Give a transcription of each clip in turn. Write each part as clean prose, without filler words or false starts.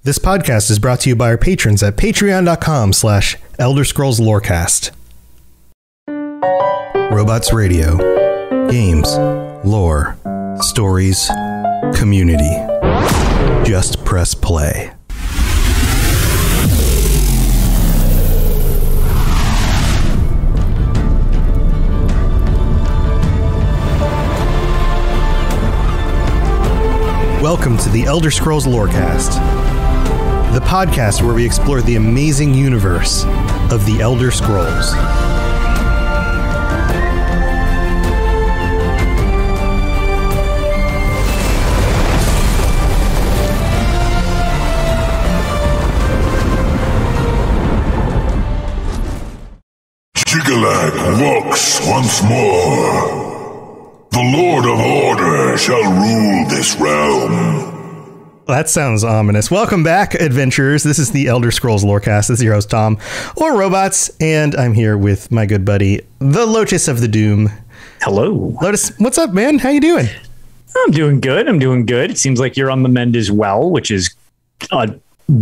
This podcast is brought to you by our patrons at patreon.com/Elder Scrolls Lorecast. Robots Radio. Games. Lore. Stories. Community. Just press play. Welcome to the Elder Scrolls Lorecast, the podcast where we explore the amazing universe of the Elder Scrolls. Jyggalag walks once more. The Lord of Order shall rule this realm. That sounds ominous. Welcome back, adventurers. This is the Elder Scrolls Lorecast. This is your host, Tom, or Robots, and I'm here with my good buddy, the Lotus of the Doom. Hello. Lotus, what's up, man? How you doing? I'm doing good. It seems like you're on the mend as well, which is a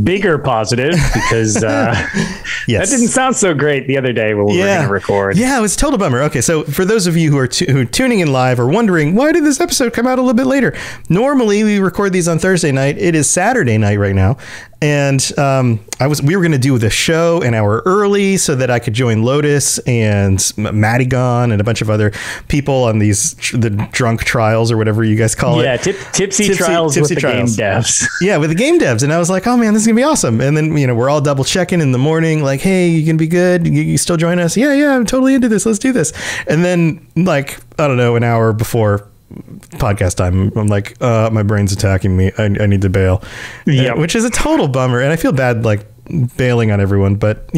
bigger positive because yes. That didn't sound so great the other day when we were going to record. Yeah, it was a total bummer. Okay, so for those of you who are tuning in live or wondering, why did this episode come out a little bit later? Normally, we record these on Thursday night. It is Saturday night right now. And we were going to do the show an hour early so that I could join Lotus and Madigan and a bunch of other people on the drunk trials or whatever you guys call it. Yeah, tipsy trials with the game devs. Yeah, with the game devs. And I was like, oh man, this is going to be awesome. And then, we're all double checking in the morning, like, hey, you going to be good? You still join us? Yeah, I'm totally into this. Let's do this. And then, like, I don't know, an hour before podcast time, I'm like, my brain's attacking me. I need to bail. Yeah, which is a total bummer. And I feel bad, like, bailing on everyone, but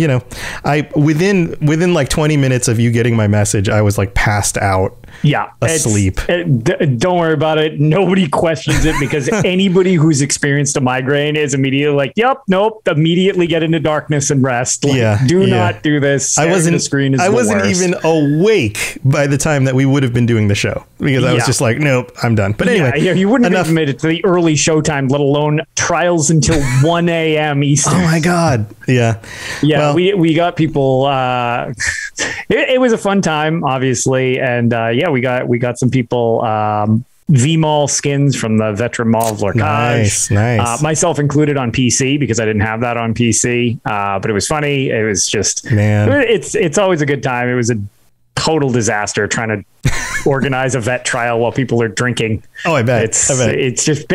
I within like 20 minutes of you getting my message, I was like passed out. Yeah, asleep. Don't worry about it. Nobody questions it because anybody who's experienced a migraine is immediately like, yep, nope, immediately get into darkness and rest. Like, do not do this. I wasn't worst. even awake by the time that we would have been doing the show because I was just like, nope, I'm done. But anyway, you wouldn't have even made it to the early showtime, let alone trials until 1 a.m. Eastern. Oh my God. Yeah. Well, we got people. It was a fun time, obviously, and we got some people. VMall skins from the Veteran Mall of Lorecast. Nice. Myself included on PC because I didn't have that on PC. But it was funny. It was just, man, it's always a good time. It was a total disaster trying to organize a vet trial while people are drinking. Oh, I bet. It's just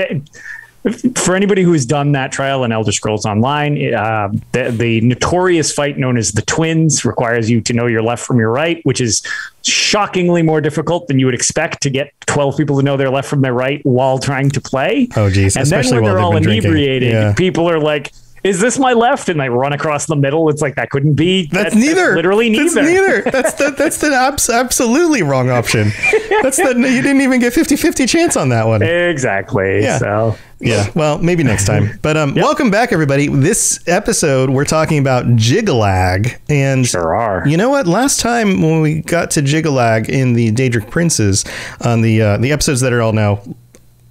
for anybody who's done that trial in Elder Scrolls Online, the notorious fight known as the Twins requires you to know your left from your right, which is shockingly more difficult than you would expect to get 12 people to know their left from their right while trying to play. Oh, geez. And then when they're all inebriated, people are like, is this my left? And they run across the middle. It's like, that couldn't be. That's neither. Literally neither. That's the absolutely wrong option. You didn't even get 50-50 chance on that one. Exactly. Yeah. So. Yeah, well, maybe next time. But Welcome back, everybody. This episode, we're talking about Jyggalag. And sure are. You know what? Last time when we got to Jyggalag in the Daedric Princes, on the episodes that are all now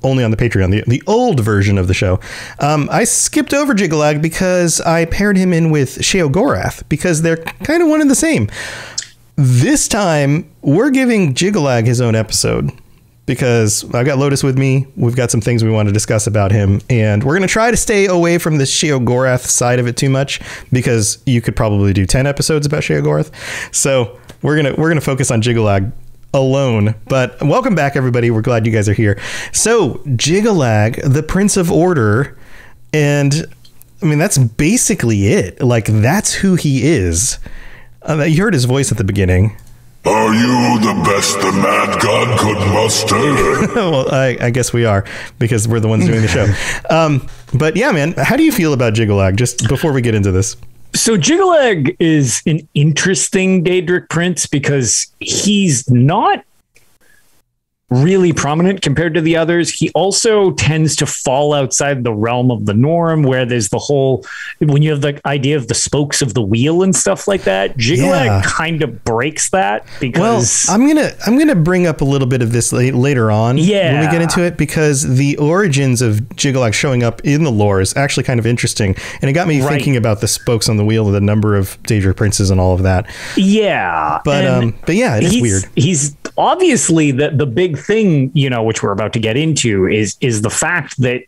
only on the Patreon, the old version of the show, I skipped over Jyggalag because I paired him in with Sheogorath because they're kind of one and the same. This time, we're giving Jyggalag his own episode. Because I've got Lotus with me. We've got some things we want to discuss about him. And we're going to try to stay away from the Sheogorath side of it too much. Because you could probably do 10 episodes about Sheogorath. So we're going to focus on Jyggalag alone. But welcome back, everybody. We're glad you guys are here. So Jyggalag, the Prince of Order. And I mean, that's basically it. Like, that's who he is. You heard his voice at the beginning. Are you the best the mad god could muster? Well, I guess we are, because we're the ones doing the show. But yeah, man, how do you feel about Jyggalag, just before we get into this? So Jyggalag is an interesting Daedric Prince because he's not really prominent compared to the others. He also tends to fall outside the realm of the norm, where there's the whole, when you have the idea of the spokes of the wheel and stuff like that, Jyggalag kind of breaks that, because I'm gonna bring up a little bit of this later on when we get into it, because the origins of Jyggalag showing up in the lore is actually kind of interesting, and it got me thinking about the spokes on the wheel, the number of Daedric princes and all of that. But yeah, it is weird. He's obviously the big thing, you know, which we're about to get into, is the fact that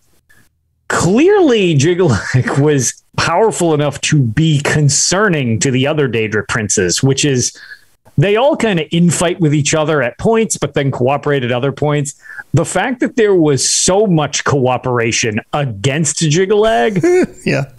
clearly Jyggalag was powerful enough to be concerning to the other Daedric princes, which is they all kind of infight with each other at points, but then cooperate at other points. The fact that there was so much cooperation against Jyggalag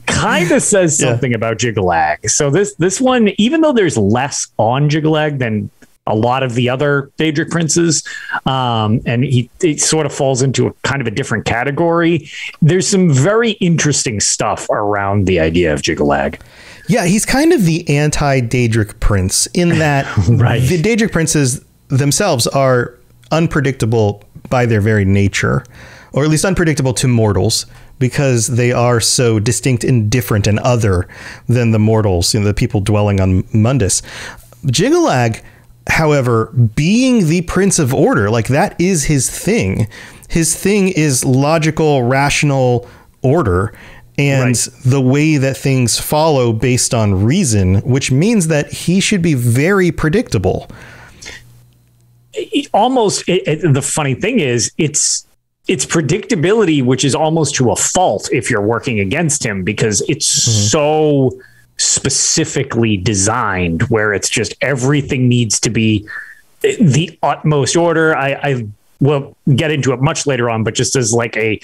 kind of says something about Jyggalag. So this one, even though there's less on Jyggalag than a lot of the other Daedric princes, and he sort of falls into a kind of a different category, there's some very interesting stuff around the idea of Jyggalag. Yeah, he's kind of the anti-Daedric prince in that the Daedric princes themselves are unpredictable by their very nature, or at least unpredictable to mortals, because they are so distinct and different and other than the mortals, you know, the people dwelling on Mundus. Jyggalag, however, being the Prince of Order, like that is his thing. His thing is logical, rational order, and the way that things follow based on reason, which means that he should be very predictable. The funny thing is, it's predictability, which is almost to a fault if you're working against him, because it's so specifically designed, where it's just everything needs to be the utmost order. I will get into it much later on, but just as like a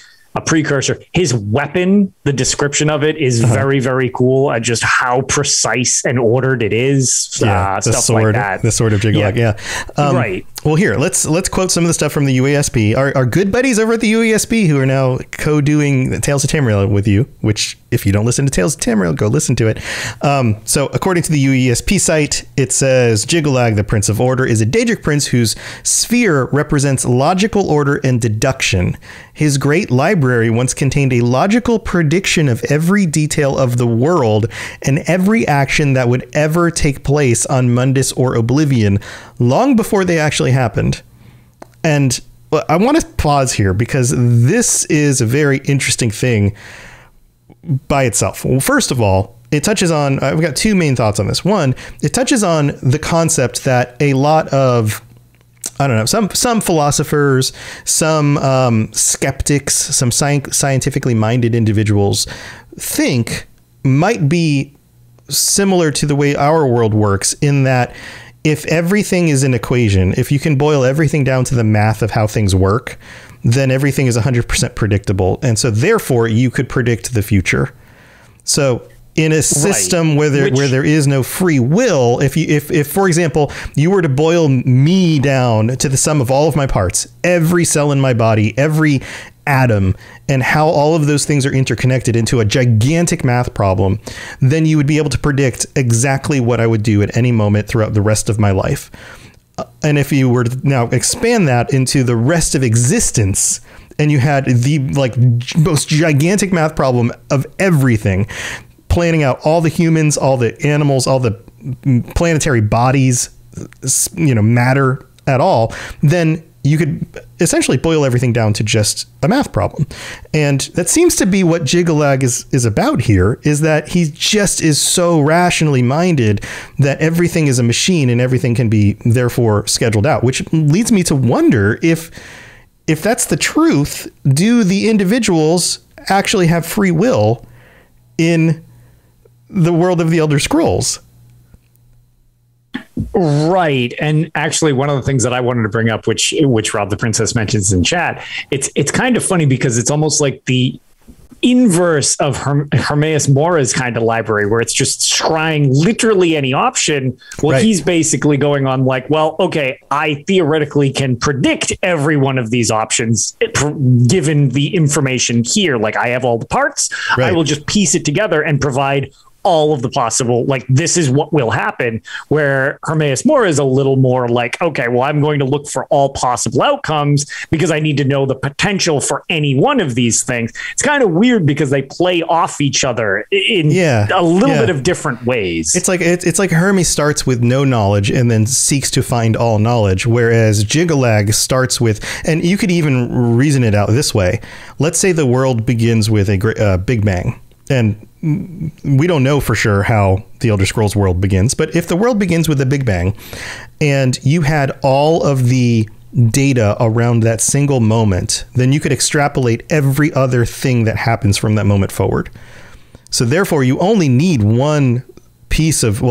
precursor, his weapon, the description of it is very, very cool at just how precise and ordered it is. Stuff like that. The sword of Jyggalag. Right. Well, here, let's quote some of the stuff from the UASP. Our good buddies over at the UASP, who are now co-doing Tales of Tamriel with you, which if you don't listen to Tales of Tamriel, go listen to it. So according to the UASP site, it says Jyggalag, the Prince of Order, is a Daedric prince whose sphere represents logical order and deduction. His great library once contained a logical prediction of every detail of the world and every action that would ever take place on Mundus or Oblivion, long before they actually happened. And I want to pause here, because this is a very interesting thing by itself. Well, first of all, it touches on, I've got two main thoughts on this. One, it touches on the concept that a lot of, I don't know, some philosophers, some skeptics, some scientifically minded individuals think might be similar to the way our world works, in that if everything is an equation, if you can boil everything down to the math of how things work, then everything is 100% predictable. And so therefore you could predict the future. So in a system where there is no free will, if for example, you were to boil me down to the sum of all of my parts, every cell in my body, every atom, and how all of those things are interconnected into a gigantic math problem, then you would be able to predict exactly what I would do at any moment throughout the rest of my life. And if you were to now expand that into the rest of existence, and you had the most gigantic math problem of everything, planning out all the humans, all the animals, all the planetary bodies, matter at all, then you could essentially boil everything down to just a math problem. And that seems to be what Jyggalag is about here, is that he just is so rationally minded that everything is a machine and everything can be therefore scheduled out, which leads me to wonder if that's the truth, do the individuals actually have free will in the world of the Elder Scrolls? Right. And actually, one of the things that I wanted to bring up, which Rob the Princess mentions in chat, it's kind of funny, because it's almost like the inverse of Hermaeus Mora's kind of library, where it's just scrying literally any option. Well, he's basically going on like, well, okay, I theoretically can predict every one of these options given the information here. Like, I have all the parts. I will just piece it together and provide all of the possible, like, this is what will happen, where Hermaeus Mora is a little more like, okay, well, I'm going to look for all possible outcomes because I need to know the potential for any one of these things. It's kind of weird because they play off each other in a little bit of different ways. It's like Hermes starts with no knowledge and then seeks to find all knowledge, whereas Jyggalag starts with, and you could even reason it out this way. Let's say the world begins with a Big Bang, and we don't know for sure how the Elder Scrolls world begins, but if the world begins with a Big Bang and you had all of the data around that single moment, then you could extrapolate every other thing that happens from that moment forward. So therefore, you only need one piece of,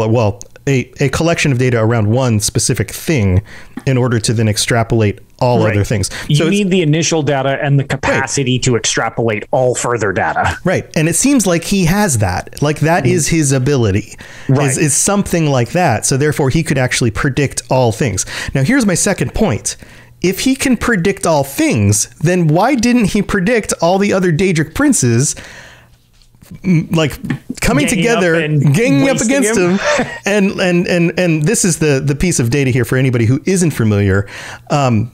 a collection of data around one specific thing in order to then extrapolate all other things. So you need the initial data and the capacity to extrapolate all further data. Right. And it seems like he has that. Like that is his ability, is something like that. So therefore, he could actually predict all things. Now, here's my second point. If he can predict all things, then why didn't he predict all the other Daedric princes, like coming together, ganging up against him? and this is the piece of data here for anybody who isn't familiar,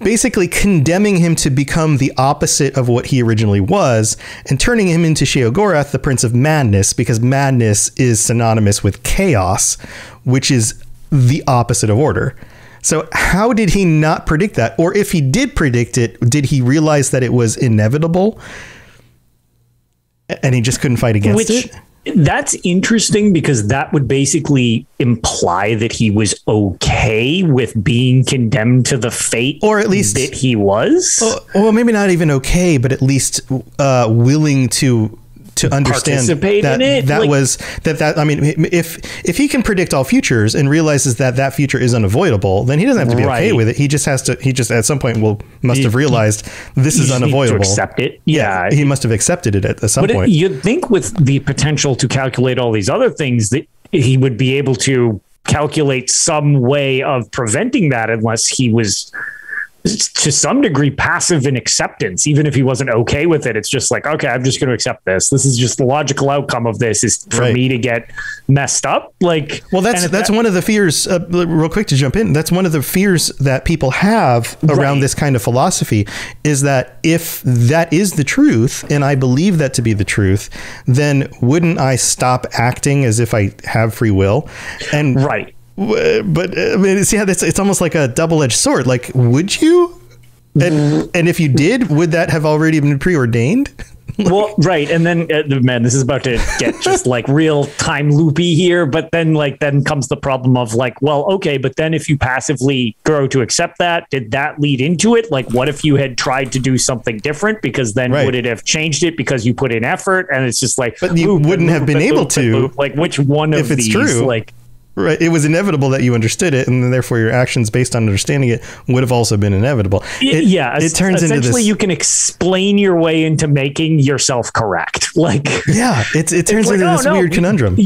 basically condemning him to become the opposite of what he originally was and turning him into Sheogorath, the Prince of Madness, because madness is synonymous with chaos, which is the opposite of order. So how did he not predict that? Or if he did predict it, did he realize that it was inevitable and he just couldn't fight against it? That's interesting, because that would basically imply that he was okay with being condemned to the fate, or at least that he was. Well, maybe not even okay, but at least willing to understand participate that in it. I mean, if he can predict all futures and realizes that future is unavoidable, then he doesn't have to be okay with it. He just at some point must have realized this is unavoidable. To accept it. Yeah. He must have accepted it at some point. You'd think with the potential to calculate all these other things that he would be able to calculate some way of preventing that, unless he was to some degree passive in acceptance. Even if he wasn't okay with it, it's just like, okay, I'm just going to accept this. This is just the logical outcome of this, is for me to get messed up. Like, well, that's one of the fears, real quick to jump in. That's one of the fears that people have around this kind of philosophy, is that if that is the truth, and I believe that to be the truth, then wouldn't I stop acting as if I have free will? And but I mean, see how it's almost like a double-edged sword. Like, would you? And if you did, would that have already been preordained? Well, right. And then, man, this is about to get just like real time loopy here. But then comes the problem of like, well, okay, but then if you passively grow to accept that, did that lead into it? Like, what if you had tried to do something different? Because then would it have changed it because you put in effort? And it's just like, but you wouldn't have been able to. Like, which one of these? True. Like, right. It was inevitable that you understood it, and then therefore your actions based on understanding it would have also been inevitable. It turns into this. You can explain your way into making yourself correct. Like, it turns into this weird conundrum.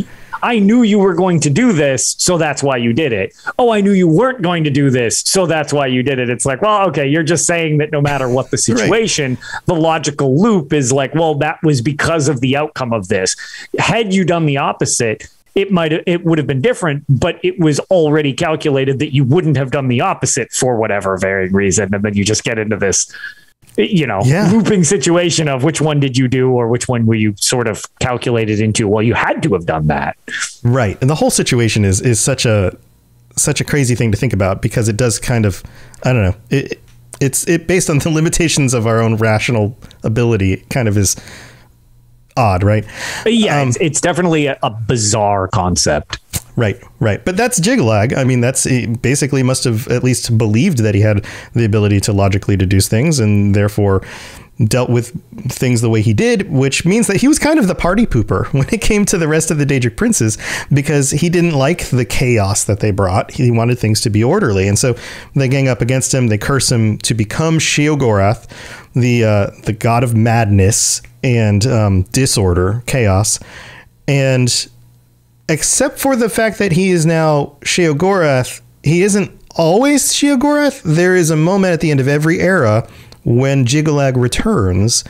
I knew you were going to do this, so that's why you did it. Oh, I knew you weren't going to do this, so that's why you did it. It's like, well, okay, you're just saying that no matter what the situation, the logical loop is like, well, that was because of the outcome of this. Had you done the opposite, it would have been different, but it was already calculated that you wouldn't have done the opposite for whatever varying reason. And then you just get into this, looping situation of which one did you do, or which one were you sort of calculated into? Well, you had to have done that. Right. And the whole situation is such a crazy thing to think about, because it does kind of, I don't know, it's based on the limitations of our own rational ability. It kind of is odd, right? Yeah, it's definitely a bizarre concept. Right. But that's Jyggalag. I mean, he basically must have at least believed that he had the ability to logically deduce things, and therefore dealt with things the way he did, which means that he was kind of the party pooper when it came to the rest of the Daedric princes, because he didn't like the chaos that they brought. He wanted things to be orderly. And so they gang up against him. They curse him to become Sheogorath, the god of madness and disorder, chaos. And except for the fact that he is now Sheogorath, he isn't always Sheogorath. There is a moment at the end of every era when Jyggalag returns,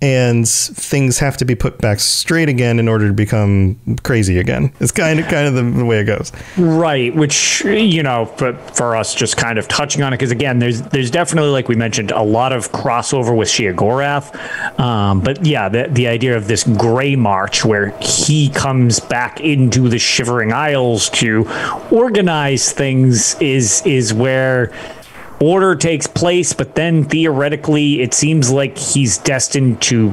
and things have to be put back straight again in order to become crazy again. It's kind of the way it goes. Right. Which, but for us, just kind of touching on it, because again, there's definitely, like we mentioned, a lot of crossover with Sheogorath. But yeah, the idea of this Grey March where he comes back into the Shivering Isles to organize things is where order takes place, but then theoretically it seems like he's destined to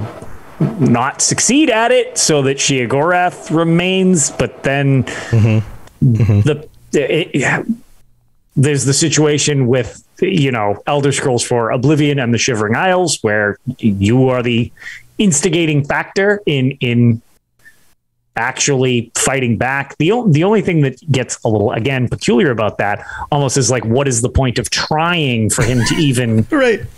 not succeed at it, so that Sheogorath remains. But then there's the situation with Elder Scrolls for Oblivion and the Shivering Isles, where you are the instigating factor in actually fighting back. The only thing that gets a little, again, peculiar about that almost is like, what is the point of trying for him to even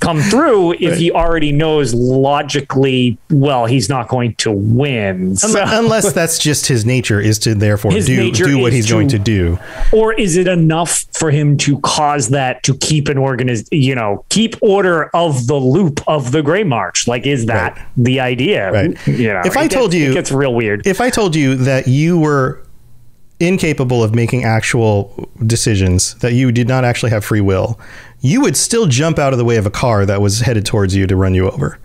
come through if he already knows logically, well, he's not going to win? So, unless that's just his nature, is to therefore do what he's going to do. Or is it enough for him to cause that to keep an keep order of the loop of the Grey March? Like, is that the idea? Right. If I told you, it gets real weird. If I told you that you were incapable of making actual decisions, that you did not actually have free will, you would still jump out of the way of a car that was headed towards you to run you over.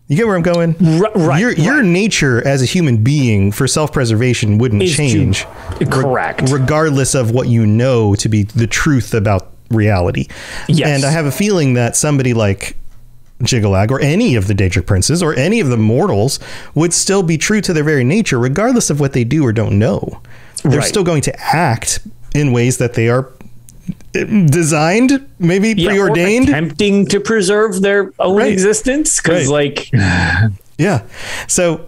You get where I'm going? Right. Your nature as a human being for self-preservation wouldn't change. Correct. Regardless of what you know to be the truth about reality. Yes. And I have a feeling that somebody like Jyggalag or any of the Daedric Princes or any of the mortals would still be true to their very nature, regardless of what they do or don't know. They're still going to act in ways that they are designed, maybe preordained, or attempting to preserve their own existence. Because So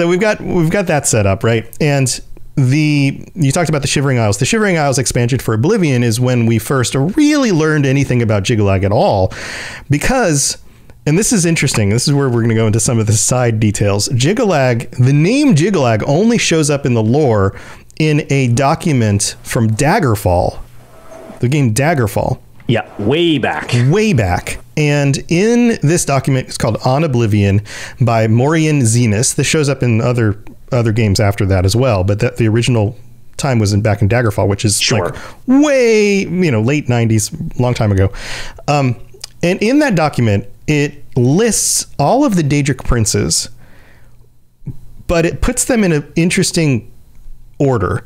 we've got that set up, right? And you talked about the Shivering Isles. The Shivering Isles expansion for Oblivion is when we first really learned anything about Jyggalag at all, because, and this is interesting, this is where we're going to go into some of the side details. Jyggalag, the name Jyggalag only shows up in the lore in a document from Daggerfall, the game Daggerfall. Yeah, way back. And in this document, it's called On Oblivion by Morian Zenas. This shows up in other games after that as well, but the original time was back in Daggerfall, which is like way, late 90s, long time ago. And in that document, it lists all of the Daedric Princes, but it puts them in an interesting order.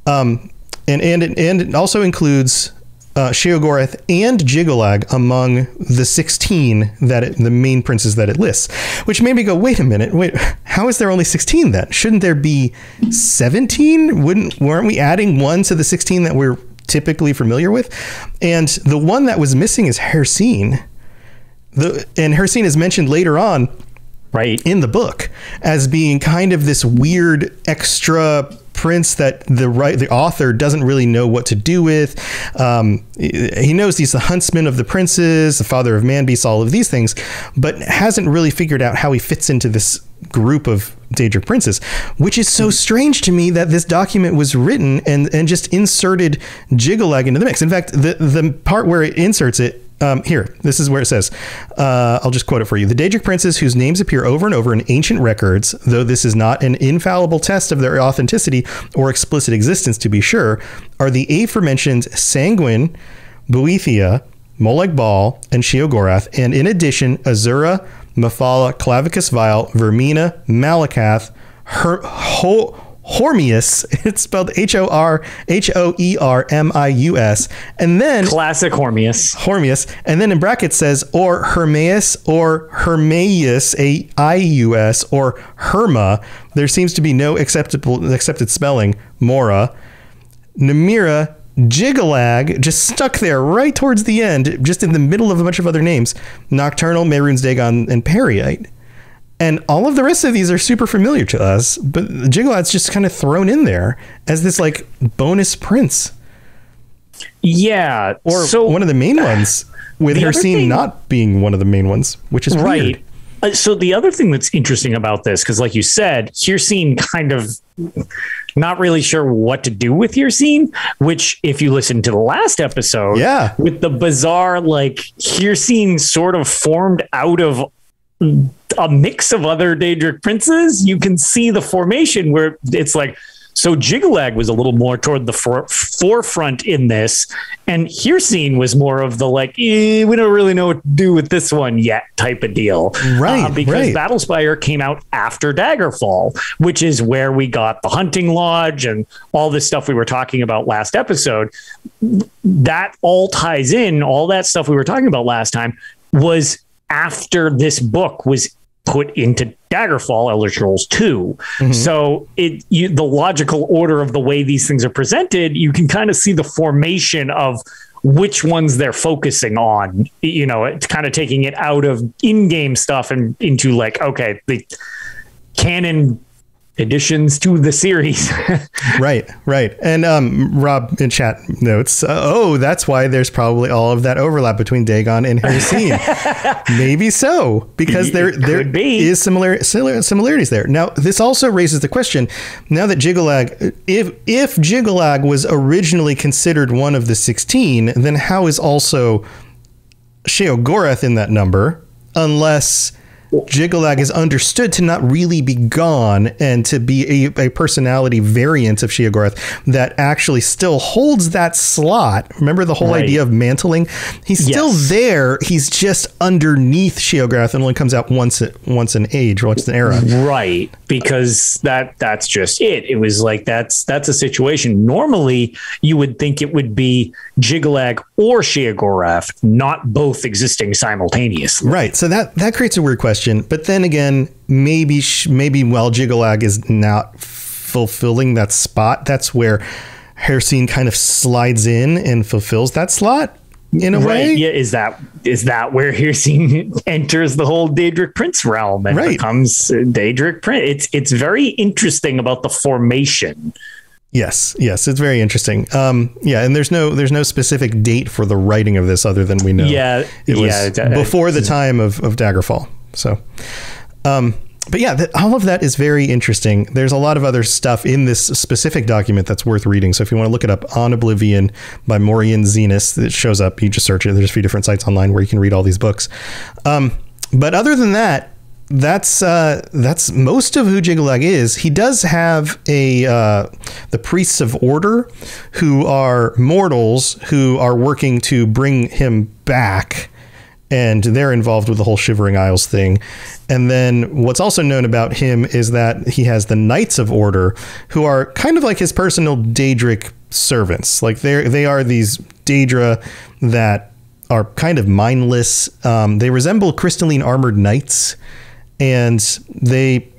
And it also includes Sheogorath and Jyggalag among the 16 the main princes that it lists, which made me go, wait a minute, how is there only 16 then? Shouldn't there be 17? Weren't we adding one to the 16 that we're typically familiar with? And the one that was missing is Hircine. And Hircine is mentioned later on in the book as being kind of this weird extra prince that the author doesn't really know what to do with. He knows he's the huntsman of the princes, the father of man beasts, all of these things, but hasn't really figured out how he fits into this group of Daedric princes, which is so strange to me that this document was written and just inserted Jyggalag into the mix. In fact, the part where it inserts it, here, this is where it says, I'll just quote it for you. The Daedric princes whose names appear over and over in ancient records, though this is not an infallible test of their authenticity or explicit existence to be sure, are the aforementioned Sanguine, Boethia, Molag Bal, and Sheogorath, and in addition, Azura, Mephala, Clavicus Vile, Vermina, Malakath, Hormius, it's spelled Hoermius, and then classic Hormius, and then in brackets says or Hermaeus or Hermaeus, Aius, or Herma. There seems to be no accepted spelling. Mora, Namira, Jyggalag, just stuck there right towards the end, just in the middle of a bunch of other names. Nocturnal, Mehrunes Dagon, and Periite. And all of the rest of these are super familiar to us, but Jyggalag's just kind of thrown in there as this like bonus prince. Yeah. Or one of the main ones, with Hircine not being one of the main ones, which is weird. So the other thing that's interesting about this, because like you said, Hircine kind of not really sure what to do with Hircine, which if you listen to the last episode, with the bizarre, like Hircine sort of formed out of a mix of other Daedric princes, you can see the formation where it's like, so Jyggalag was a little more toward the forefront in this, and Hircine was more of the like, we don't really know what to do with this one yet type of deal. Right. Because Battlespire came out after Daggerfall, which is where we got the hunting lodge and all this stuff we were talking about last episode. That all ties in, all that stuff we were talking about last time was after this book was put into Daggerfall, Elder Scrolls 2. Mm-hmm. So the logical order of the way these things are presented, you can kind of see the formation of which ones they're focusing on. You know, it's kind of taking it out of in-game stuff and into like, okay, the canon additions to the series. Right. And Rob in chat notes, that's why there's probably all of that overlap between Dagon and Hircine. Maybe so, because there is similarities there. Now, this also raises the question, now that Jyggalag, if Jyggalag was originally considered one of the 16, then how is also Sheogorath in that number, unless Jyggalag is understood to not really be gone and to be a personality variant of Sheogorath that actually still holds that slot. Remember the whole idea of mantling? He's still there. He's just underneath Sheogorath and only comes out once an age, once an era. Right. Because that's just it. It was like, that's a situation. Normally you would think it would be Jyggalag or Sheogorath, not both existing simultaneously. Right. So that creates a weird question. But then again, maybe while Jyggalag is not fulfilling that spot, that's where Hircine kind of slides in and fulfills that slot in a way. Yeah. Is that where Hircine enters the whole Daedric Prince realm and becomes Daedric Prince? It's very interesting about the formation. Yes, it's very interesting. And there's no specific date for the writing of this other than we know. It was before the time of Daggerfall. So, but yeah, all of that is very interesting. There's a lot of other stuff in this specific document that's worth reading. So if you want to look it up, On Oblivion by Maurian Zenas, it shows up. You just search it. There's a few different sites online where you can read all these books. But other than that, that's most of who Jyggalag is. He does have the priests of order who are mortals who are working to bring him back, and they're involved with the whole Shivering Isles thing. And then what's also known about him is that he has the Knights of Order, who are kind of like his personal Daedric servants. Like they are these Daedra that are kind of mindless. They resemble crystalline armored knights, and they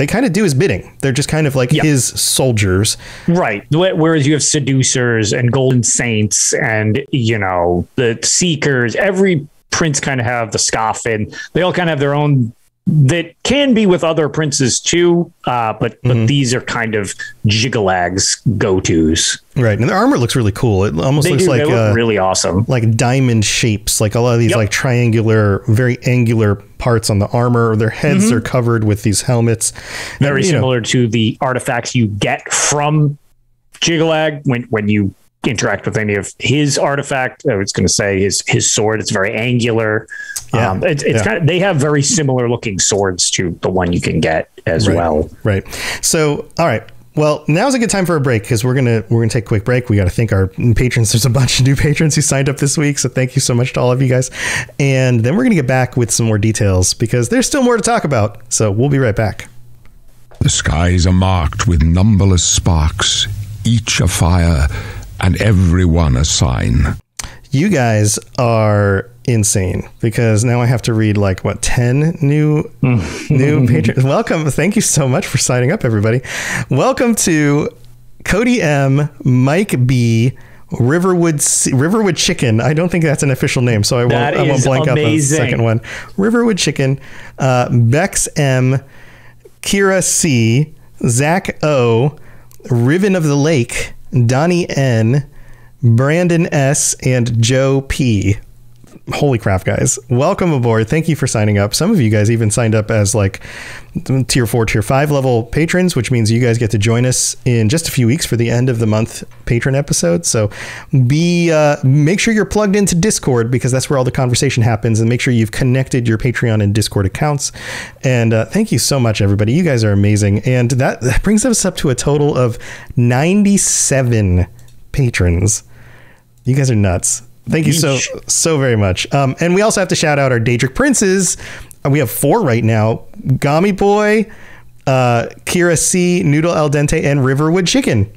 kind of do his bidding. They're just kind of like his soldiers. Right. Whereas you have seducers and golden saints and, the seekers. Every prince kind of have the scoff, and they all kind of have their own that can be with other princes too. But these are kind of Jyggalag's go-tos. Right. And their armor looks really cool. It almost looks like really awesome. Like diamond shapes, like a lot of these like triangular, very angular parts on the armor. Their heads are covered with these helmets. Very similar to the artifacts you get from Jyggalag when you interact with any of his artifact. I was going to say his sword. It's very angular. It's kind of, they have very similar looking swords to the one you can get as well. Right. So, all right. Well, now's a good time for a break because we're gonna take a quick break. We got to thank our patrons. There's a bunch of new patrons who signed up this week, so thank you so much to all of you guys. And then we're gonna get back with some more details because there's still more to talk about. So we'll be right back. The skies are marked with numberless sparks, each a fire, and every one a sign. You guys are insane because now I have to read 10 new patrons. Welcome. Thank you so much for signing up, everybody. Welcome to Cody M, Mike B, Riverwood Chicken. I don't think that's an official name, so I won't blank out the second one. Riverwood Chicken, Bex M, Kira C, Zach O, Riven of the Lake, Donnie N, Brandon S, and Joe P. Holy crap, guys. Welcome aboard. Thank you for signing up. Some of you guys even signed up as like tier 4, tier 5 level patrons, which means you guys get to join us in just a few weeks for the end of the month patron episode. So make sure you're plugged into Discord, because that's where all the conversation happens, and make sure you've connected your Patreon and Discord accounts. And thank you so much, everybody. You guys are amazing. And that brings us up to a total of 97 patrons. You guys are nuts. Thank you so very much. And we also have to shout out our Daedric Princes. We have 4 right now: Gami Boy, Kira C, Noodle Al Dente, and Riverwood Chicken.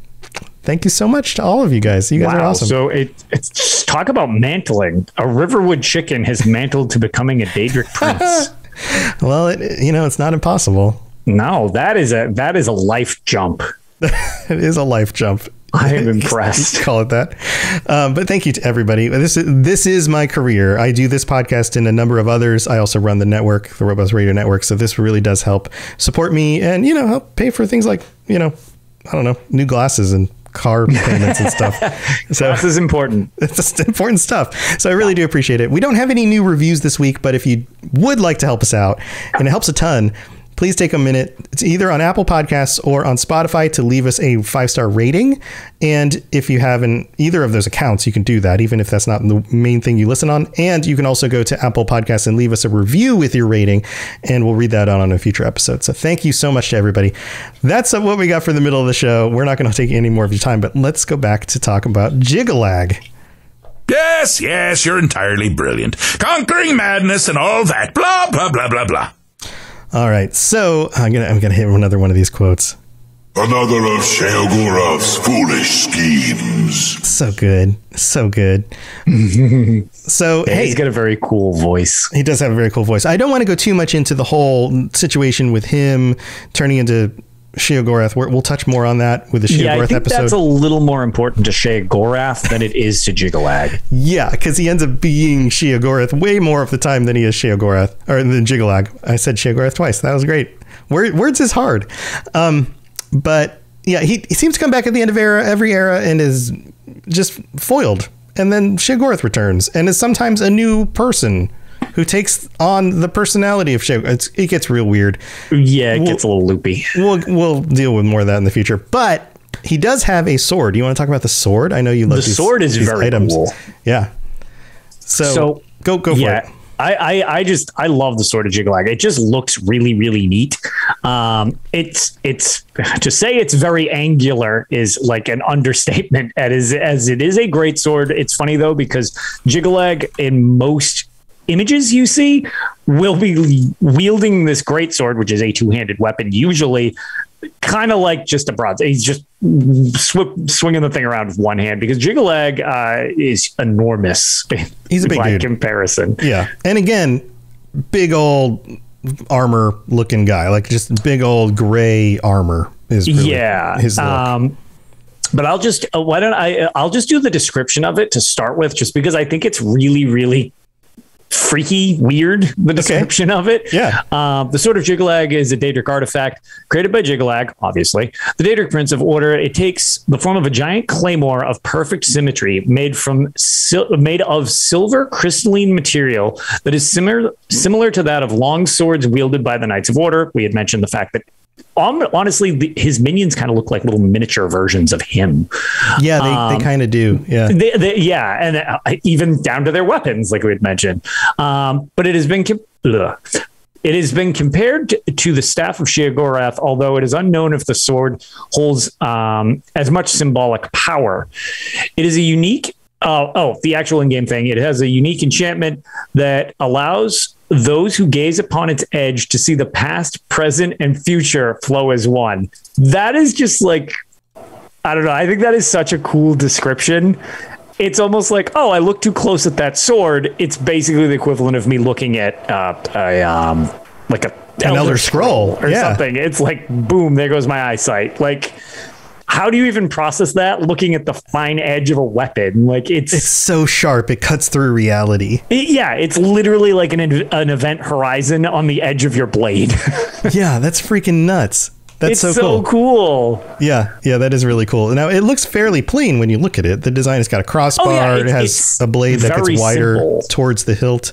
Thank you so much to all of you guys. You guys are awesome. So it's talk about mantling. A Riverwood Chicken has mantled to becoming a Daedric Prince. Well, it's not impossible. No, that is a life jump. It is a life jump. I am impressed. Call it that. But thank you to everybody. This is my career. I do this podcast and a number of others. I also run the network, the Robust Radio Network. So this really does help support me and, help pay for things like, I don't know, new glasses and car payments and stuff. So this is important. It's just important stuff. So I really do appreciate it. We don't have any new reviews this week, but if you would like to help us out, and it helps a ton, please take a minute. It's either on Apple Podcasts or on Spotify to leave us a 5-star rating. And if you have either of those accounts, you can do that, even if that's not the main thing you listen on. And you can also go to Apple Podcasts and leave us a review with your rating, and we'll read that on a future episode. So thank you so much to everybody. That's what we got for the middle of the show. We're not going to take any more of your time, but let's go back to talk about Jyggalag. Yes, you're entirely brilliant. Conquering madness and all that. Blah, blah, blah, blah, blah. All right, so I'm gonna hit another one of these quotes. Another of Sheogorath's foolish schemes. So good. So, hey, he's got a very cool voice. He does have a very cool voice. I don't want to go too much into the whole situation with him turning into Sheogorath. We'll touch more on that with the Sheogorath episode. That's a little more important to Sheogorath than it is to Jyggalag. Yeah, because he ends up being Sheogorath way more of the time than he is Sheogorath, or than Jyggalag. I said Sheogorath twice. That was great. Words is hard. But yeah, he seems to come back at the end of every era and is just foiled. And then Sheogorath returns and is sometimes a new person who takes on the personality of Sheogorath. It gets real weird. Yeah, it gets a little loopy. We'll deal with more of that in the future. But he does have a sword. You want to talk about the sword? I know you love the sword is very items. Cool. Yeah. So go for it. I love the sword of Jyggalag. It just looks really, really neat. It's to say it's very angular is like an understatement. As it is a great sword. It's funny though, because Jyggalag in most images you see will be wielding this great sword, which is a 2-handed weapon, usually kind of like just a broadsword. He's just swinging the thing around with one hand, because Jyggalag is enormous. He's a big dude. Comparison. Yeah. And again, big old armor looking guy, like just big old gray armor is really his look. But I'll just I'll just do the description of it to start with, just because I think it's really, really freaky, weird, the description of it. Yeah. The Sword of Jyggalag is a Daedric artifact created by Jyggalag, obviously. The Daedric Prince of Order. It takes the form of a giant claymore of perfect symmetry made of silver crystalline material that is similar to that of long swords wielded by the Knights of Order. We had mentioned the fact that honestly, his minions kind of look like little miniature versions of him. Yeah, they kind of do. Yeah, and even down to their weapons, like we had mentioned. But it has been compared to the staff of Sheogorath, although it is unknown if the sword holds as much symbolic power. It is a unique. The actual in-game thing. It has a unique enchantment that allows those who gaze upon its edge to see the past, present, and future flow as one. That is just like, I don't know. I think that is such a cool description. It's almost like, I look too close at that sword. It's basically the equivalent of me looking at an Elder Scroll or something. It's like, boom, there goes my eyesight. Like, how do you even process that looking at the fine edge of a weapon? Like it's so sharp. It cuts through reality. It's literally like an event horizon on the edge of your blade. Yeah, that's freaking nuts. That's it's so cool. cool. Yeah, that is really cool. Now, it looks fairly plain when you look at it. The design has got a crossbar. It has a blade that gets wider towards the hilt.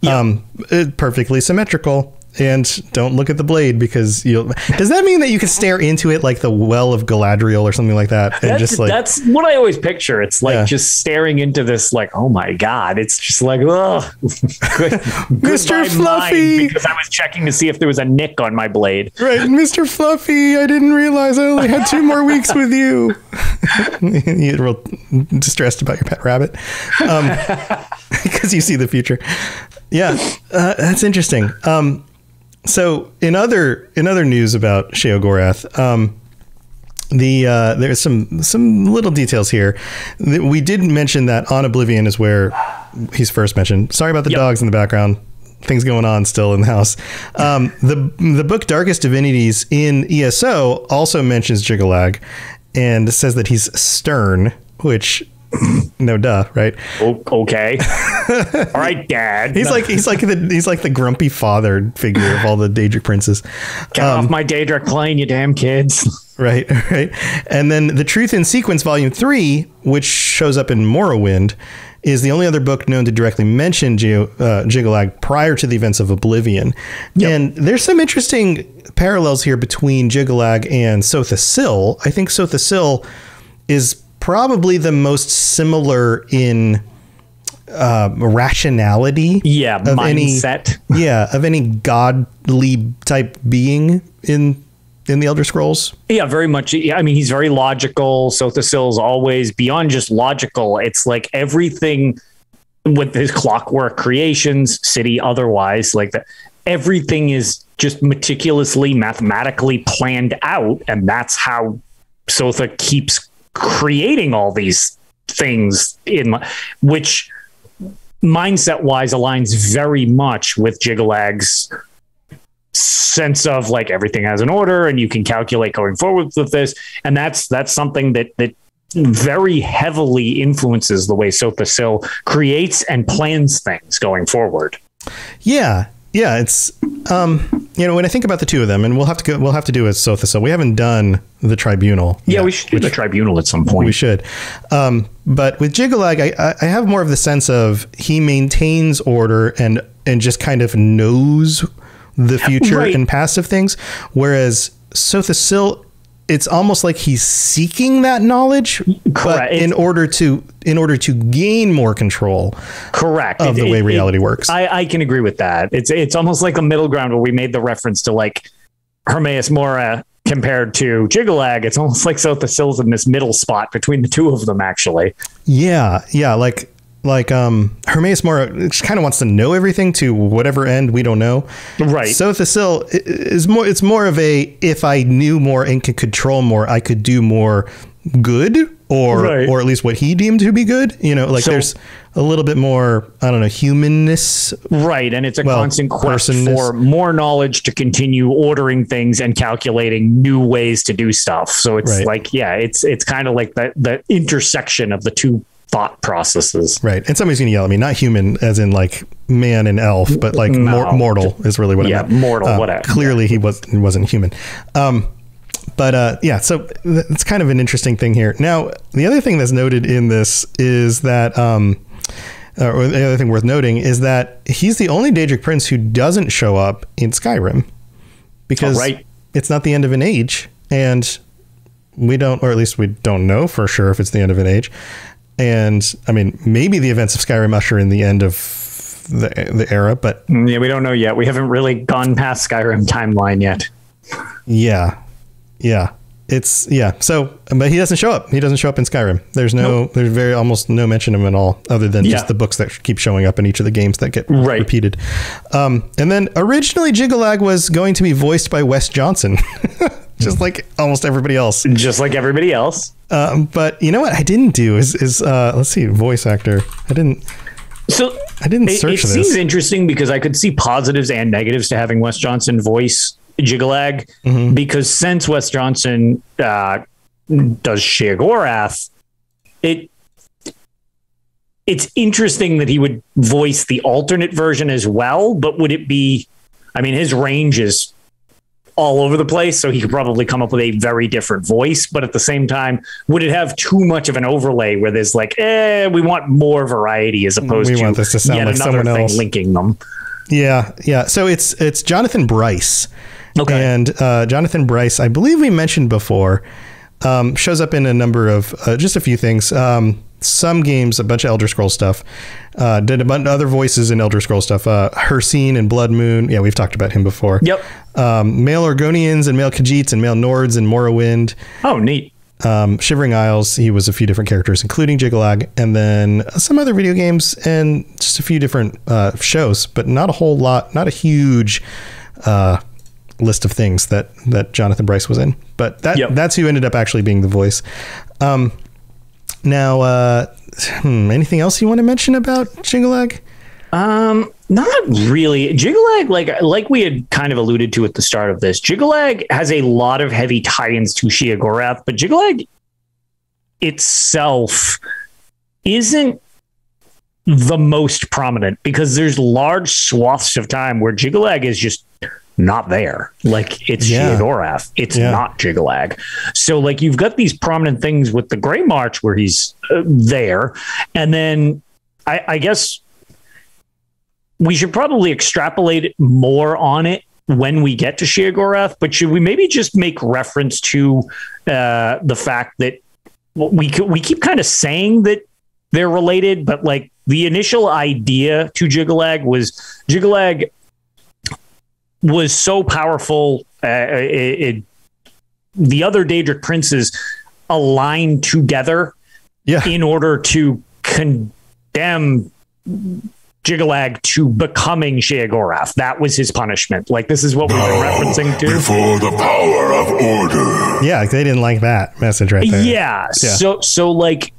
Yep. Perfectly symmetrical. And don't look at the blade because does that mean that you can stare into it like the well of Galadriel or something like that? And that's what I always picture. It's like just staring into this, like, oh my God. It's just like, oh, Mr. Fluffy. Because I was checking to see if there was a nick on my blade. Right. Mr. Fluffy, I didn't realize I only had 2 more weeks with you. You're real distressed about your pet rabbit because you see the future. Yeah, that's interesting. So in other news about Sheogorath, there's some little details here. We did mention that On Oblivion is where he's first mentioned. Sorry about the dogs in the background. Things going on still in the house. The book Darkest Divinities in ESO also mentions Jyggalag and says that he's stern, which no duh, right? Okay. All right, Dad. He's like the grumpy father figure of all the Daedric princes. Get off my Daedric plane, you damn kids. Right. And then The Truth in Sequence, Volume 3, which shows up in Morrowind, is the only other book known to directly mention Jyggalag prior to the events of Oblivion. Yep. And there's some interesting parallels here between Jyggalag and Sotha Sil. I think Sotha Sil is probably the most similar in rationality. Yeah, of mindset. Of any godly type being in the Elder Scrolls. Yeah, very much. Yeah, I mean, he's very logical. Sotha Sil's always beyond just logical. It's like everything with his clockwork creations, city otherwise, like that. Everything is just meticulously, mathematically planned out, and that's how Sotha keeps creating all these things which mindset wise aligns very much with Jyggalag's sense of like everything has an order and you can calculate going forward with this. And that's something that very heavily influences the way Sotha Sil creates and plans things going forward. Yeah, it's when I think about the two of them, and we'll have to do a Sotha Sil. We haven't done the Tribunal. Yeah, we should do the Tribunal at some point. We should. But with Jyggalag, I have more of the sense of he maintains order and just kind of knows the future and past of things, whereas Sotha Sil, it's almost like he's seeking that knowledge, but in order to gain more control. Correct. Of the way reality works. I can agree with that. It's almost like a middle ground where we made the reference to like Hermaeus Mora compared to Jyggalag. It's almost like Sotha Sil's in this middle spot between the two of them, actually. Yeah. Like Hermaeus Mora kind of wants to know everything to whatever end we don't know. Right. Sotha Sil is more. It's more of a, if I knew more and could control more, I could do more good, or at least what he deemed to be good. There's a little bit more, I don't know, humanness. Right, and it's a constant quest for more knowledge to continue ordering things and calculating new ways to do stuff. So it's it's kind of like the intersection of the two thought processes. Right. And somebody's going to yell at me, not human as in like man and elf, but like mortal is really what I meant. Mortal, whatever. Clearly he wasn't human. So it's kind of an interesting thing here. Now, the other thing that's noted in this is that, or the other thing worth noting is that he's the only Daedric Prince who doesn't show up in Skyrim because it's not the end of an age, and we don't, or at least we don't know for sure if it's the end of an age. And I mean, maybe the events of Skyrim usher in the end of the era, but we don't know yet. We haven't really gone past Skyrim timeline yet. Yeah. So, but he doesn't show up. He doesn't show up in Skyrim. There's almost no mention of him at all, other than just the books that keep showing up in each of the games that get repeated. And then originally Jyggalag was going to be voiced by Wes Johnson. Just like almost everybody else. But you know what I didn't do is let's see, voice actor. I didn't search this. It seems interesting because I could see positives and negatives to having Wes Johnson voice Jyggalag, because since Wes Johnson does Sheogorath, it's interesting that he would voice the alternate version as well, but would it be, I mean, his range is all over the place, so he could probably come up with a very different voice. But at the same time, would it have too much of an overlay where there's like, we want more variety as opposed we to want this to sound yet like another someone thing else linking them? Yeah. So it's Jonathan Bryce. Okay. And Jonathan Bryce, I believe we mentioned before, shows up in a number of just a few things. Some games, a bunch of Elder Scrolls stuff. Did a bunch of other voices in Elder Scrolls stuff. Hircine and Blood Moon. Yeah, we've talked about him before. Yep. Male Argonians and Male Khajiits and Male Nords and Morrowind. Oh, neat. Shivering Isles, he was a few different characters, including Jyggalag, and then some other video games and just a few different shows, but not a whole lot, not a huge list of things that Jonathan Bryce was in. But that's who ended up actually being the voice. Now, anything else you want to mention about Jyggalag? Not really. Jyggalag, like we had kind of alluded to at the start of this, Jyggalag has a lot of heavy tie-ins to Sheogorath, but Jyggalag itself isn't the most prominent because there's large swaths of time where Jyggalag is just not there. Like it's Sheogorath. It's not Jyggalag. So like you've got these prominent things with the Grey March where he's there. And then I guess we should probably extrapolate more on it when we get to Sheogorath, but should we maybe just make reference to the fact that we keep kind of saying that they're related, but like the initial idea to Jyggalag was so powerful. The other Daedric princes aligned together in order to condemn Jyggalag to becoming Sheogorath. That was his punishment. Like, this is what we've been referencing to. Before the power of order. Yeah, they didn't like that message right there. Yeah. So like,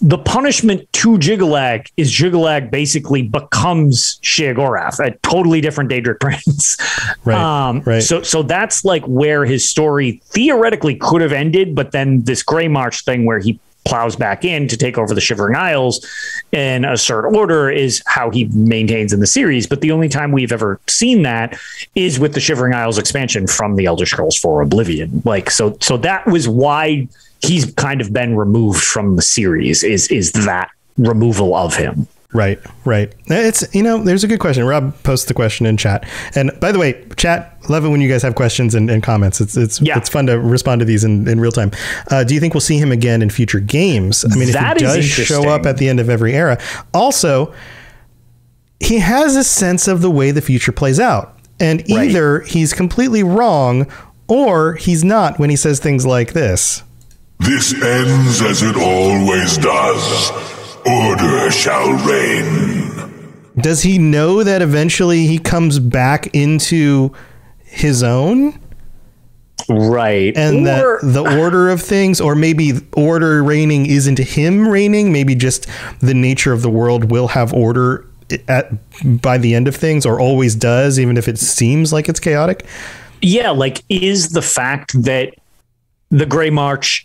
the punishment to Jyggalag is Jyggalag basically becomes Sheogorath, a totally different Daedric Prince. Right. So that's like where his story theoretically could have ended, but then this Grey March thing where he plows back in to take over the Shivering Isles and assert order is how he maintains in the series. But the only time we've ever seen that is with the Shivering Isles expansion from the Elder Scrolls 4 Oblivion. Like, so that was why he's kind of been removed from the series is that removal of him. Right. It's, there's a good question. Rob posted the question in chat. And by the way, chat, love it when you guys have questions and comments. It's fun to respond to these in real time. Do you think we'll see him again in future games? I mean, if he does show up at the end of every era. Also, he has a sense of the way the future plays out. And either he's completely wrong or he's not when he says things like this. This ends as it always does. Order shall reign. Does he know that eventually he comes back into his own? Right. And that the order of things, or maybe order reigning isn't him reigning. Maybe just the nature of the world will have order by the end of things, or always does, even if it seems like it's chaotic. Yeah. Like, is the fact that the Grey March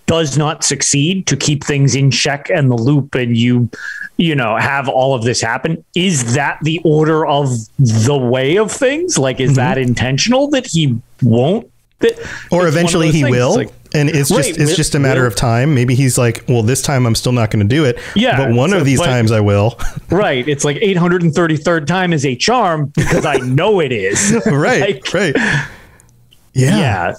does not succeed to keep things in check and the loop, and you have all of this happen, is that the order of the way of things? Like, is that intentional that he won't? Or eventually he will, and it's just a matter of time. Maybe he's like, well, this time I'm still not going to do it. Yeah, but one of these times I will. Right. It's like 833rd time is a charm because I know it is. Right. Yeah.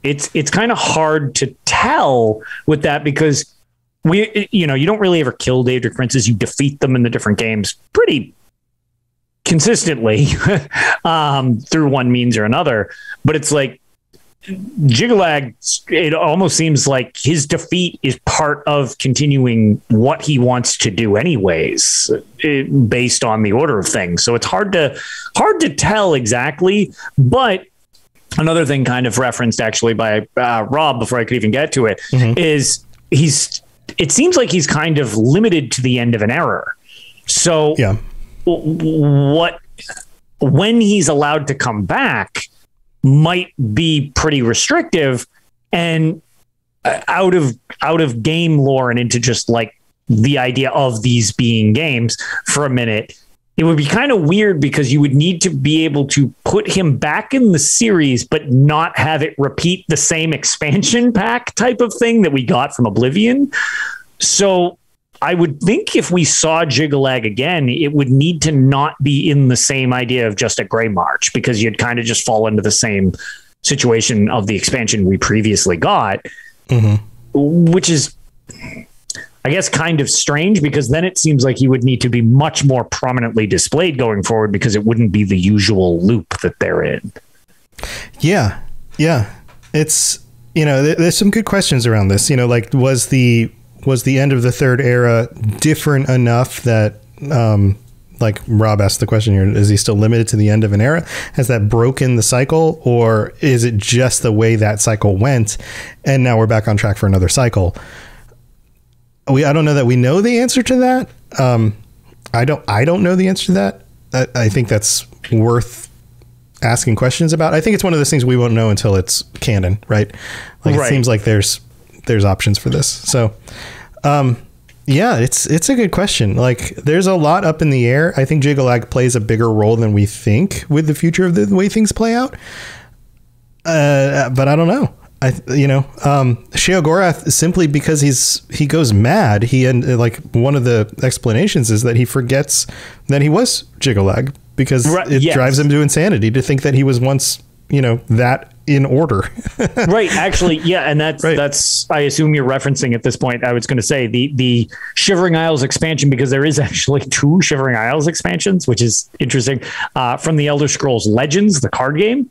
It's kind of hard to tell with that because you don't really ever kill Daedric Princes. You defeat them in the different games pretty consistently through one means or another. But it's like Jyggalag, it almost seems like his defeat is part of continuing what he wants to do anyways, based on the order of things. So it's hard to tell exactly, but another thing kind of referenced actually by Rob before I could even get to it is it seems like he's kind of limited to the end of an era. So when he's allowed to come back might be pretty restrictive and out of game lore and into just like the idea of these being games for a minute. it would be kind of weird because you would need to be able to put him back in the series, but not have it repeat the same expansion pack type of thing that we got from Oblivion. So I would think if we saw Jyggalag again, it would need to not be in the same idea of just a Grey March, because you'd kind of just fall into the same situation of the expansion we previously got, which is, I guess, kind of strange, because then it seems like he would need to be much more prominently displayed going forward, because it wouldn't be the usual loop that they're in. Yeah. It's, there's some good questions around this. Like, was the end of the third era different enough that, like Rob asked the question here, is he still limited to the end of an era? Has that broken the cycle, or is it just the way that cycle went and now we're back on track for another cycle? I don't know that we know the answer to that. I don't know the answer to that. I think that's worth asking questions about. I think it's one of those things we won't know until it's canon, right? Like, it seems like there's options for this. So, yeah, it's a good question. Like, there's a lot up in the air. I think Jyggalag plays a bigger role than we think with the future of the way things play out. But I don't know. Sheogorath, simply because he goes mad. Like, one of the explanations is that he forgets that he was Jyggalag, because it drives him to insanity to think that he was once, that in order. Right. Actually, yeah. And that's, I assume you're referencing at this point, I was going to say the Shivering Isles expansion, because there is actually 2 Shivering Isles expansions, which is interesting, from the Elder Scrolls Legends, the card game.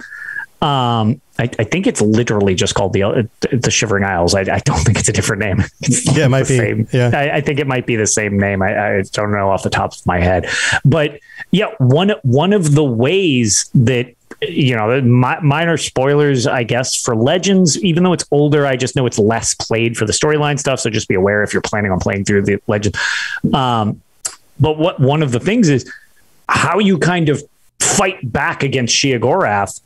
I think it's literally just called the Shivering Isles. I don't think it's a different name. Yeah, it might be. Same. Yeah. I think it might be the same name. I don't know off the top of my head, but yeah, one of the ways that, minor spoilers, I guess, for Legends, even though it's older, I just know it's less played for the storyline stuff. So just be aware if you're planning on playing through the Legend. But one of the things is how you kind of fight back against Sheogorath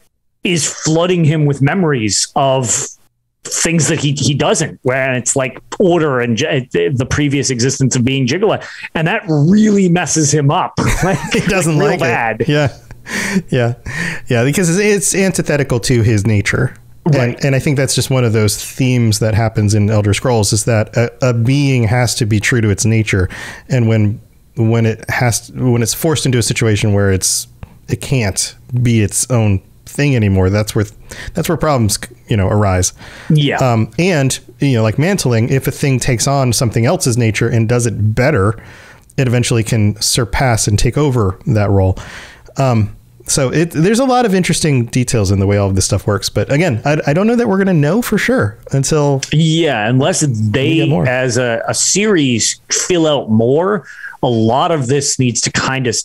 is flooding him with memories of things that he doesn't, where it's like order and the previous existence of being Jyggalag. And that really messes him up. He doesn't like bad. It. Yeah. Because it's antithetical to his nature. Right. And I think that's just one of those themes that happens in Elder Scrolls, is that a being has to be true to its nature. And when it's forced into a situation where it can't be its own thing anymore, that's where problems arise. And like mantling, if a thing takes on something else's nature and does it better, it eventually can surpass and take over that role. So there's a lot of interesting details in the way all of this stuff works, but again, I don't know that we're going to know for sure until unless they as a series fill out more. A lot of this needs to kind of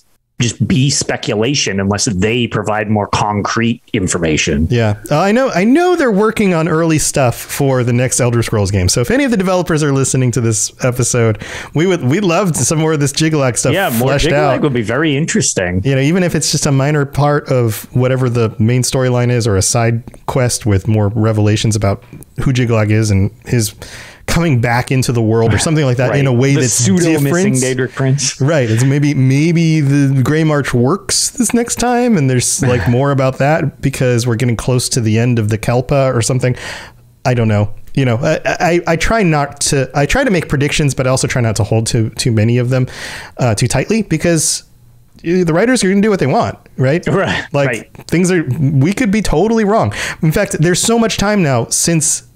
just be speculation unless they provide more concrete information. Yeah. I know they're working on early stuff for the next Elder Scrolls game. So if any of the developers are listening to this episode, we'd love some more of this Jyggalag stuff. Yeah, more Jyggalag would be very interesting. Even if it's just a minor part of whatever the main storyline is, or a side quest with more revelations about who Jyggalag is and his coming back into the world or something like that, in a way that's different. Missing Daedric Prince. Right. It's maybe the Grey March works this next time, and there's like more about that because we're getting close to the end of the Kelpa or something. I don't know. I try to make predictions, but I also try not to hold too many of them too tightly, because the writers are going to do what they want, right? Right. We could be totally wrong. In fact, there's so much time now since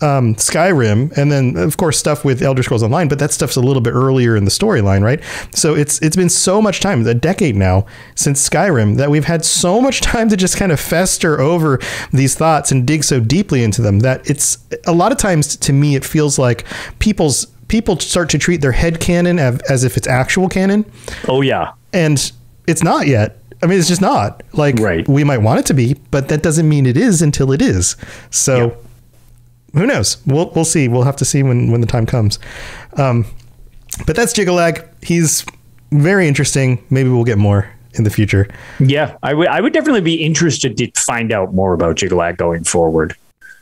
Skyrim, and then of course stuff with Elder Scrolls Online, but that stuff's a little bit earlier in the storyline, right? So it's been so much time, a decade now since Skyrim, that we've had so much time to just kind of fester over these thoughts and dig so deeply into them that it's a lot of times, to me, it feels like people start to treat their head canon as if it's actual canon. Oh yeah. And it's not yet. I mean, it's just not. Like, we might want it to be, but that doesn't mean it is until it is. So who knows? We'll see. We'll have to see when the time comes. But that's Jyggalag. He's very interesting. Maybe we'll get more in the future. Yeah, I would definitely be interested to find out more about Jyggalag going forward.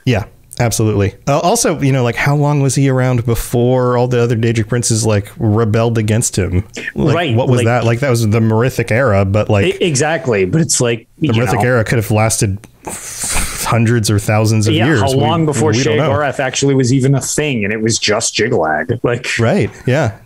Yeah, Absolutely. Also, like, how long was he around before all the other Daedric princes like rebelled against him? Like, right. What was that? Like, that was the Merithic era, but like exactly. But it's like the Merithic era could have lasted hundreds or thousands of years. How long before we don't know. Sheogorath actually was even a thing, and it was just Jyggalag? Like, right? Yeah.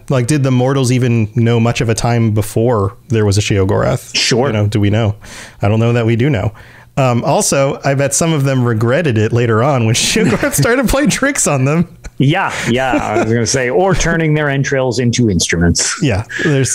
Like, did the mortals even know much of a time before there was a Sheogorath? Sure. Do we know? I don't know that we do know. Also, I bet some of them regretted it later on when Sheogorath started playing tricks on them. Yeah. I was going to say, or turning their entrails into instruments. Yeah,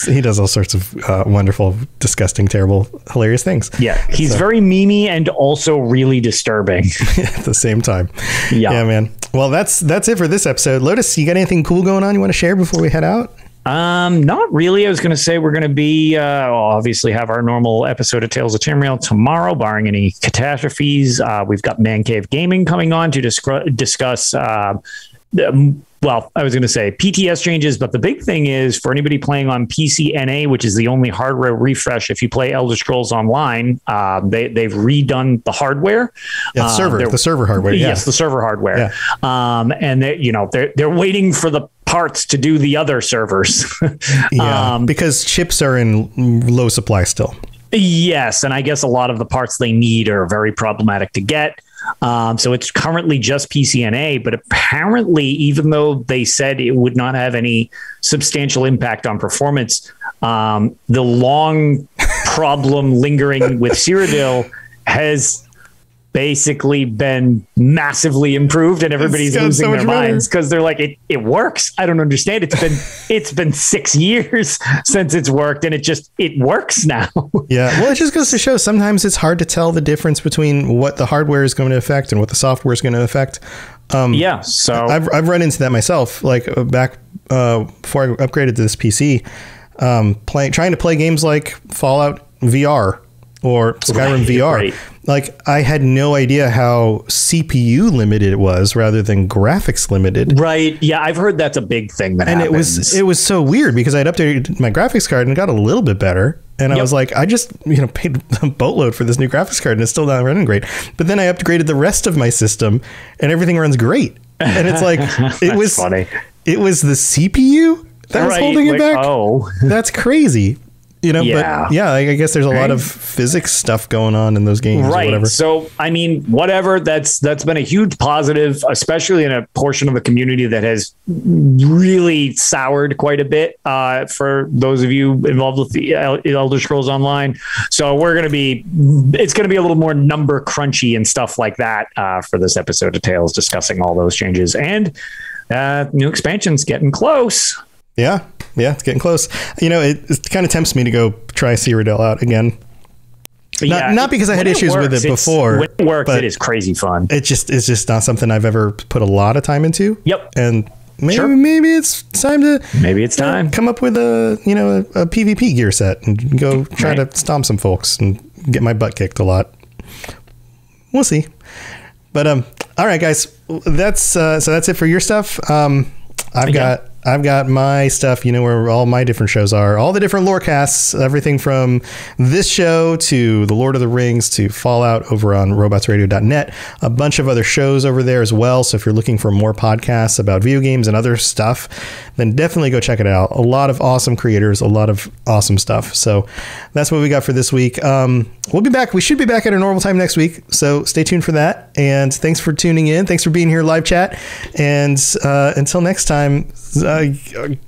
he does all sorts of wonderful, disgusting, terrible, hilarious things. Yeah, he's very memey and also really disturbing at the same time. Yeah, man. Well, that's it for this episode. Lotus, you got anything cool going on you want to share before we head out? Not really. I was going to say we're going to be obviously have our normal episode of Tales of Tamriel tomorrow, barring any catastrophes. We've got Man Cave Gaming coming on to discuss. Well, I was going to say PTS changes, but the big thing is for anybody playing on PCNA, which is the only hardware refresh. If you play Elder Scrolls Online, they've redone the hardware. Yeah, the server hardware. Yeah. Yes, the server hardware. Yeah. And they're waiting for the parts to do the other servers. Because chips are in low supply still. Yes, and I guess a lot of the parts they need are very problematic to get. So it's currently just PCNA, but apparently, even though they said it would not have any substantial impact on performance, the long problem lingering with Cyrodiil has basically been massively improved, and everybody's losing their minds because they're like, it works. I don't understand. It's been 6 years since it's worked, and it works now. Yeah. Well, it just goes to show sometimes it's hard to tell the difference between what the hardware is going to affect and what the software is going to affect. So I've run into that myself, like back before I upgraded to this PC, trying to play games like Fallout VR or Skyrim VR. Right. Like, I had no idea how CPU limited it was rather than graphics limited. Right. Yeah, I've heard that's a big thing that happens. It was so weird because I'd updated my graphics card and it got a little bit better. And I was like, I just paid a boatload for this new graphics card and it's still not running great. But then I upgraded the rest of my system and everything runs great. And it's like, it was funny. It was the CPU that was holding it back. Oh, that's crazy. But yeah, I guess there's a lot of physics stuff going on in those games. Right. Or whatever. So, I mean, whatever, that's been a huge positive, especially in a portion of the community that has really soured quite a bit for those of you involved with the Elder Scrolls Online. So it's going to be a little more number crunchy and stuff like that for this episode of Tales, discussing all those changes, and new expansion's getting close. Yeah, it's getting close. It kind of tempts me to go try Cyrodiil out again. Not because I had issues with it before. When it works, it is crazy fun. It's just not something I've ever put a lot of time into. Yep. And maybe it's time to come up with a PvP gear set and go try to stomp some folks and get my butt kicked a lot. We'll see. But all right, guys, that's it for your stuff. I've got my stuff, where all my different shows are, all the different Lorecasts, everything from this show to The Lord of the Rings to Fallout over on robotsradio.net, a bunch of other shows over there as well. So if you're looking for more podcasts about video games and other stuff, then definitely go check it out. A lot of awesome creators, a lot of awesome stuff. So that's what we got for this week. We'll be back. We should be back at our normal time next week. So stay tuned for that. And thanks for tuning in. Thanks for being here live chat. And until next time, I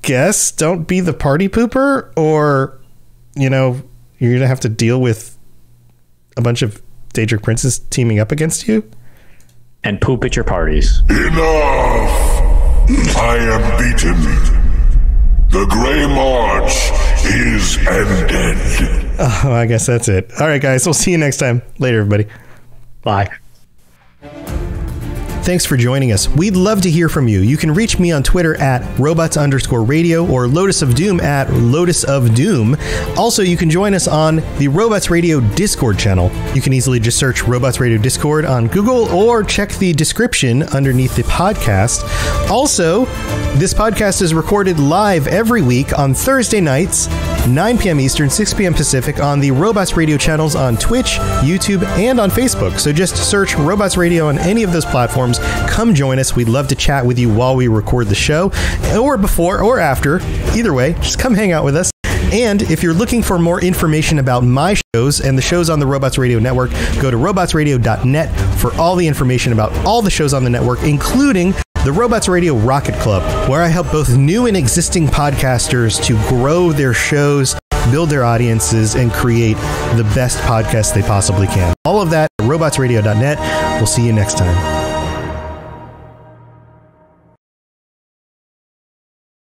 guess don't be the party pooper, or you're gonna have to deal with a bunch of Daedric princes teaming up against you and poop at your parties. Enough! I am beaten. The Grey March is ended. Oh, I guess that's it. All right, guys, we'll see you next time. Later, everybody. Bye. Thanks for joining us. We'd love to hear from you. You can reach me on Twitter at robots_radio or Lotus of Doom at Lotus of Doom. Also, you can join us on the Robots Radio Discord channel. You can easily just search Robots Radio Discord on Google or check the description underneath the podcast. Also, this podcast is recorded live every week on Thursday nights 9 p.m. Eastern, 6 p.m. Pacific on the Robots Radio channels on Twitch, YouTube, and on Facebook. So just search Robots Radio on any of those platforms. Come join us. We'd love to chat with you while we record the show, or before or after. Either way, just come hang out with us. And if you're looking for more information about my shows and the shows on the Robots Radio Network, go to robotsradio.net for all the information about all the shows on the network, including the Robots Radio Rocket Club, where I help both new and existing podcasters to grow their shows, build their audiences, and create the best podcast they possibly can. All of that at robotsradio.net. We'll see you next time.